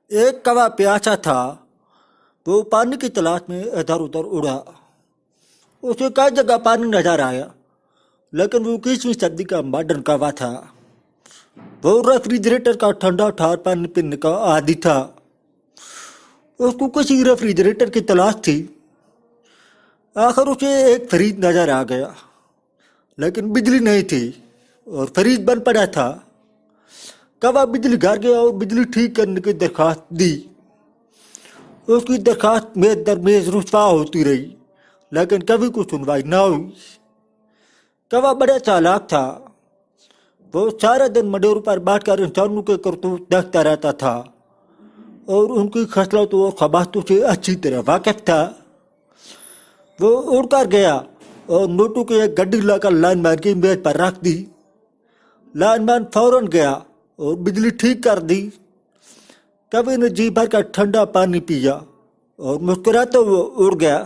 ایک کوا پیاسا تھا، وہ پانی کی تلاش میں ادھر ادھر اڑا۔ اسے کئی جگہ پانی نظر آیا، لیکن وہ 21ویں صدی کا ماڈرن کوا تھا۔ وہ ریفریجریٹر کا ٹھنڈا ٹھار پانی پینے کا عادی تھا۔ اس کو کسی ریفریجریٹر کی تلاش تھی۔ آخر اسے ایک فریج نظر آ گیا، لیکن بجلی نہیں تھی اور فریج بند پڑا تھا۔ کوا بجلی گھر گیا اور بجلی ٹھیک کرنے کی درخواست دی۔ اس کی درخواست میز در میز رسوا ہوتی رہی، لیکن کبھی کوئی سنوائی نہ ہوئی۔ کوا بڑا چالاک تھا۔ وہ سارے دن مڈیروں پر بیٹھ کر انسانوں کے کرتوت دیکھتا رہتا تھا اور ان کی خصلتوں اور خباستوں سے اچھی طرح واقف تھا۔ وہ اڑ کر گیا اور نوٹوں کی ایک گڈی لا کر لائن مین کی میز پر رکھ دی۔ لائن مین فوراً گیا اور بجلی ٹھیک کر دی۔ کبھی نے جی بھر کر ٹھنڈا پانی پیا اور مسکراتے ہوئے اڑ گیا۔